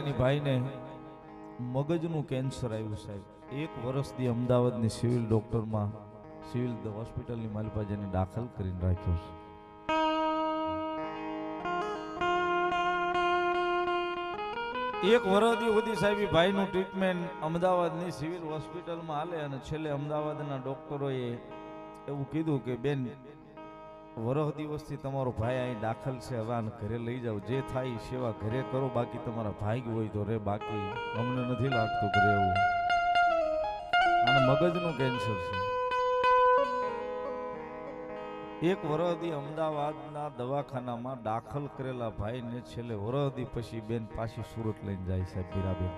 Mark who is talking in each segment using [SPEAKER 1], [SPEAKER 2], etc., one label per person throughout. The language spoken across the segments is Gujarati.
[SPEAKER 1] એની ભાઈને મગજનું કેન્સર આવ્યું સાહેબ. 1 વર્ષથી અમદાવાદની સિવિલ ડોક્ટરમાં સિવિલ હોસ્પિટલની માલપા જેને દાખલ કરીને રાખ્યો છે. એક વર્ષથી સુધી સાહેબ ભાઈનું ટ્રીટમેન્ટ અમદાવાદની સિવિલ હોસ્પિટલમાં હાલે અને છેલ્લે અમદાવાદના ડોક્ટરોએ એવું કીધું કે બેન વરહ દિવસથી તમારો ભાઈ અહીં દાખલ છે, હવે આને ઘરે લઈ જાઓ, જે થાય સેવા ઘરે કરો, બાકી તમારા ભાઈ હોય તો રે, બાકી અમને નથી લાગતું ઘરે એવું. અને મગજનું કેન્સર છે. 1 વર્ષથી અમદાવાદના દવાખાનામાં દાખલ કરેલા ભાઈને છેલ્લે વર્ષથી પછી બેન પાછી સુરત લઈને જાય સાહેબ મીરાબેન.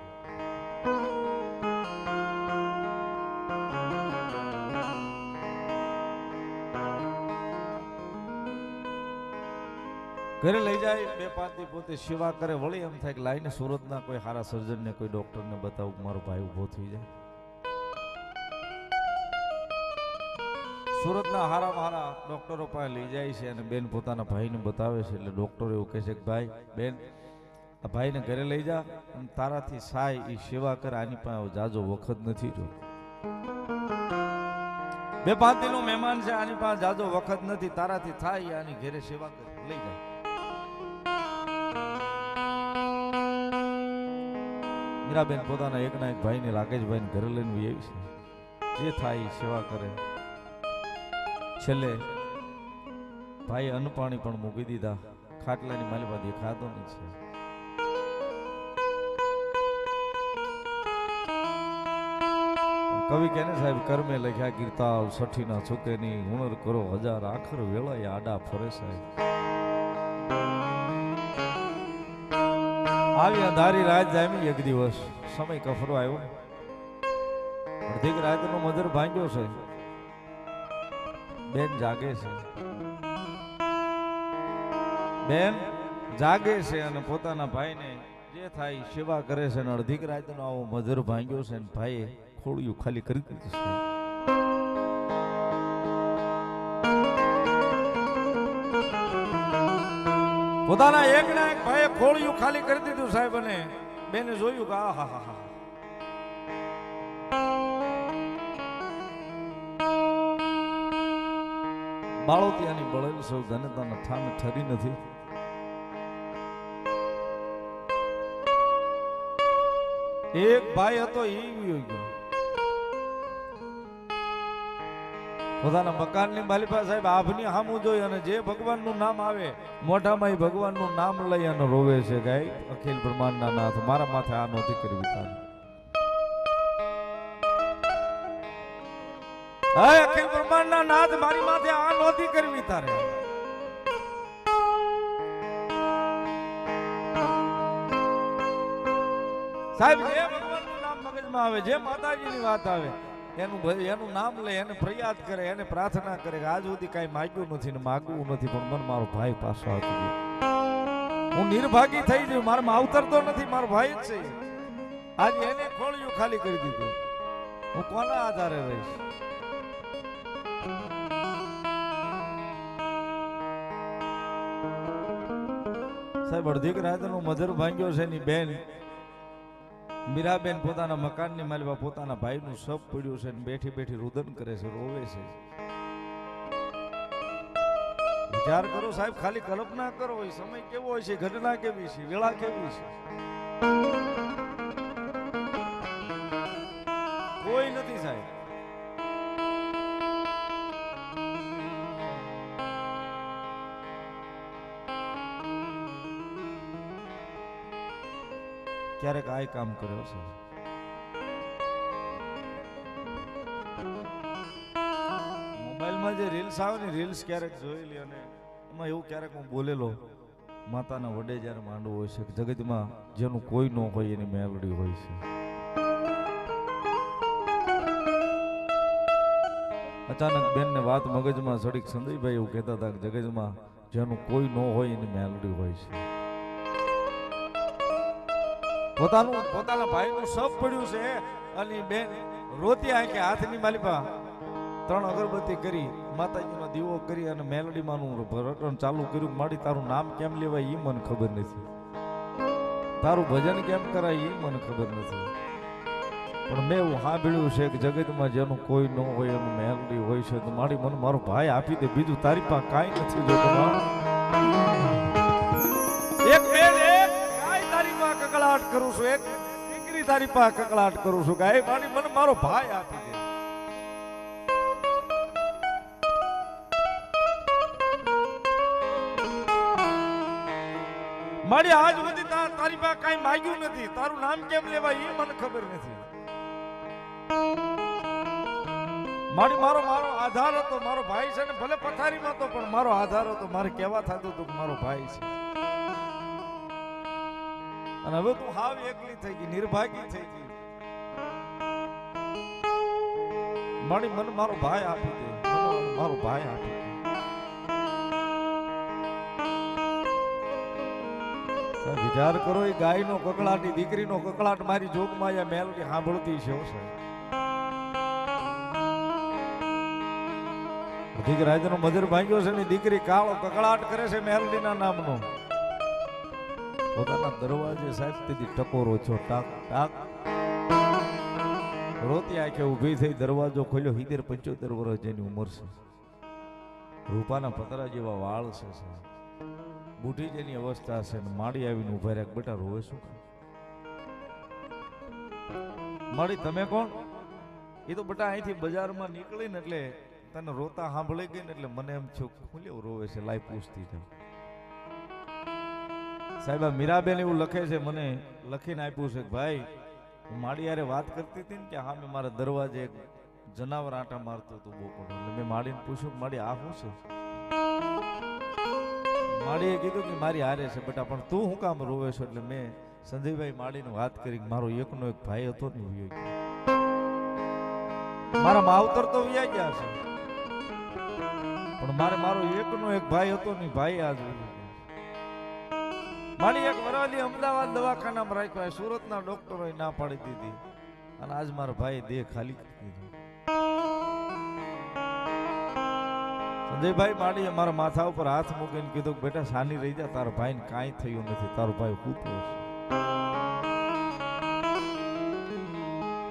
[SPEAKER 1] ઘરે લઈ જાય, 2-5 દી પોતે સેવા કરે, વળી એમ થાય કે લાઈને સુરતના કોઈ સારા સર્જનને કોઈ ડોક્ટરને બતાવું, મારો ભાઈ ઊભો થઈ જાય. સુરતના હારા ડોક્ટરો પાસે લઈ જાય છે અને બેન પોતાના ભાઈને બતાવે છે. એટલે ડોક્ટર એવું કહે છે કે ભાઈ બેન આ ભાઈને ઘરે લઈ જા અને તારાથી સાય એ સેવા કરે, આની પાસે જાજો વખત નથી. જો 2-5 દીનો મહેમાન છે, આની પાસે જાજો વખત નથી, તારાથી થાય આની ઘરે સેવા કરે, લઈ જાય. મીરાબેન પોતાના એકના એક ભાઈને રાકેશભાઈને ઘરે લઈને આવી છે, જે થાય સેવા કરે. છેલ્લે ભાઈ અન્નપાણી પણ મૂકી દીધા, ખાટલાની માલિપાથી ખાધો નથી. કવિ કેને સાહેબ કર્મે લખ્યા કીર્તાવ સઠી ના ચૂકે ની, હુનર કરો 1000 આખર વેળા આડા ફરે સાહેબ. આવી અંધારી રાત જામી, એક દિવસ સમય કફરો આવ્યો, અડધીક રાતનો મધર ભાંગ્યો છે. બેન જાગે છે, બેન જાગે છે અને પોતાના ભાઈને જે થાય સેવા કરે છે. અને અડધીક રાતનો આવો મધર ભાંગ્યો છે ને ભાઈએ ખોળિયું ખાલી કરી દીધું છે. પોતાના એકના એક ભાઈએ ખોળિયું ખાલી કરી દીધું સાહેબ. અને બેને જોયું કે આહા હા હા, બાળો ત્યાંની બળેલ સૌ જનતાના ઠામે ઠરી નથી. એક ભાઈ હતો એ ગયો પોતાના મકાનની માલિપા સાહેબ આભની સામું જોઈ અને જે ભગવાનનું નામ આવે મોઢામાં એ ભગવાનનું નામ લઈ અને રોવે છે કે અખિલ બ્રહ્માંડના નાથ મારા માથે આ નહોતી કરવી તારે. હાય અખિલ બ્રહ્માંડના નાથ મારી માથે આ નહોતી કરવી તારે. સાહેબ જે ભગવાનનું નામ મગજમાં આવે, જે માતાજીની વાત આવે એનું નામ લે, એને ફરિયાદ કરે, એને પ્રાર્થના કરે કે આજ સુધી કાંઈ માગ્યું નથી ને માગવું નથી, પણ મને મારો ભાઈ પાછો આપી દે. હું નિર્ભાગી થઈ ગયો, મારા માવતરતો નથી, મારો ભાઈ જ છે. આજે એને ખોળિયું ખાલી કરી દીધું, હું કોના આધારે રહીશ? સાહેબ અડધીક રાતનો મધર ભાંગ્યો છે ની બેન મીરાબેન પોતાના મકાનની માલિકા પોતાના ભાઈનું સપ પડ્યું છે, બેઠી બેઠી રુદન કરે છે, રોવે છે. વિચાર કરો સાહેબ, ખાલી કલ્પના કરો, સમય કેવો હોય છે, ઘટના કેવી છે, વેળા કેવી છે. કોઈ નથી સાહેબ. ક્યારેક આ કામ કર્યો છે. મોબાઈલમાં જે રીલ્સ આવે ને, રીલ્સ ક્યારેક જોયેલી અને એમાં એવું ક્યારેક હું બોલેલો, માતાના વડે જ્યારે માંડવો હોય છે, જગતમાં જેનું કોઈ ન હોય એની મેલડી હોય છે. અચાનક બેનને વાત મગજમાં સડીક સંજયભાઈ એવું કહેતા હતા કે જગતમાં જેનું કોઈ ન હોય એની મેલડી હોય છે. પોતાના ભાઈનું સપ પડ્યું છે અને બેન રોતી આંખે હાથની માલિપા 3 અગરબત્તી કરી માતાજીનો દીવો કરી અને મેલડીમાંનું રટણ ચાલુ કર્યું. માડી તારું નામ કેમ લેવાય એ મને ખબર નથી. તારું ભજન કેમ કરાય એ મને ખબર નથી, પણ મેં એવું સાંભળ્યું છે કે જગતમાં જેનું કોઈ ન હોય એનું મેલડી હોય છે, તો મારી મને મારો ભાઈ આપી દે, બીજું તારી પાસે કાંઈ નથી જોતું. એક બેન એક ગાય તારી પાસે કકળાટ કરું છું, એક દીકરી તારી પાસે કકળાટ કરું છું, ગાય મારી મને મારો ભાઈ આપી દે. મારી આજ સુધી તારી પાસે કાંઈ માંગ્યું નથી, તારું નામ કેમ લેવાય એ મને ખબર નથી. મારી મારો આધાર હતો, મારો ભાઈ છે ને, ભલે પથારીમાં હતો પણ મારો આધાર હતો, મારે કેવા થતું હતું કે મારો ભાઈ છે. અને હવે તું હાવ એકલી થઈ ગઈ, નિર્ભાગી થઈ ગઈ. મારી મને મારો ભાઈ આપી દે, મારો ભાઈ આપી દે. વિચાર કરો, એ ગાયનો કકળાટ, દીકરીનો કકળાટ મારી જોગમાં આ મેલડી સાંભળતી છે. અધિક રાજનો મધર ભાંગ્યો છે ને, દીકરી કાળો કકળાટ કરે છે મેલડીના નામનો. પોતાના દરવાજે સાહેબ તેથી ટકોરો છો, ટાક ટાક રોતી આંખે ઊભી થઈ, દરવાજો ખોલ્યો. 75 વર્ષ જેની ઉંમર છે, રૂપાના પતરા જેવા વાળ છે, બુઢી જેની અવસ્થા છે. માડી આવીને ઉભા રહ્યા, બેટા રોવે શું? માડી તમે કોણ? એ તો બેટા અહીંથી બજારમાં નીકળીને એટલે તને રોતા સાંભળી ગઈ ને એટલે મને એમ થયું ખુલ્યો રોવે છે, લાઈ પૂછતી છે. સાહેબ મીરાબેન એવું લખે છે, મને લખીને આપ્યું છે કે ભાઈ હું માડી યારે વાત કરતી હતી ને કે હા મેં મારા દરવાજે એક જનાવર આંટા મારતું હતું બોકડો. એટલે મેં માડીને પૂછ્યું કે માડી આ શું છે? માડીએ કીધું કે મારી હારે છે બેટા, પણ તું શું કામ રોવે છો? એટલે મેં સંજયભાઈ માડીને વાત કરી કે મારો એકનો એક ભાઈ હતો ને વયો ગયો. મારા માવતર તો વયા ગયા છે, પણ મારો એકનો એક ભાઈ હતો ને, ભાઈ આજ વયો ગયો. મારી એક વરાલી અમદાવાદ દવાખાનામાં રાખ્યો, સુરતના ડોક્ટરોએ ના પાડી દીધી, અને આજ મારા ભાઈ દેહ ખાલી કરી દીધો. સંજયભાઈ માડીએ મારા માથા ઉપર હાથ મૂકીને કીધું કે બેટા શાની રહી જા, તારા ભાઈને કાંઈ થયું નથી, તારો ભાઈ કૂતો છે.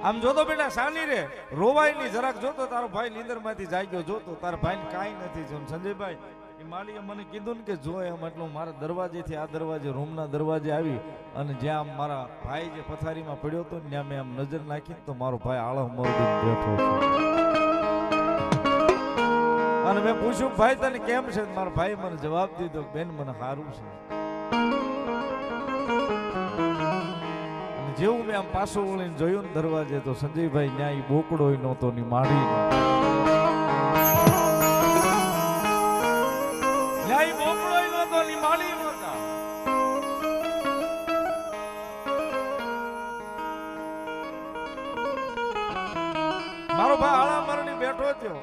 [SPEAKER 1] આમ જોતો બેટા શાની રે, રોવાય નહીં, જરાક જોતો તારો ભાઈ નીંદરમાંથી જાગ્યો, જોતો તારા ભાઈને કાંઈ નથી થયું. સંજયભાઈ એ માડીએ મને કીધું ને કે જો એમ, એટલું મારા દરવાજેથી આ દરવાજે, રૂમના દરવાજે આવી અને જ્યાં મારા ભાઈ જે પથારીમાં પડ્યો હતો ને ત્યાં મેં આમ નજર નાખી તો મારો ભાઈ આળહ મરદીને બેઠો છે. અને મેં પૂછ્યું ભાઈ તને કેમ છે? મારા ભાઈ મને જવાબ દીધો બેન મને સારું છે. અને જેવું મેં આમ પાછું વળીને જોયું ને દરવાજે, તો સંજયભાઈ ન્યાય બોકડો નહોતો ની માડી ન્યાય બોકડો નહોતો ની માડી નહોતા. મારો ભાઈ આળા મરણી બેઠો થયો.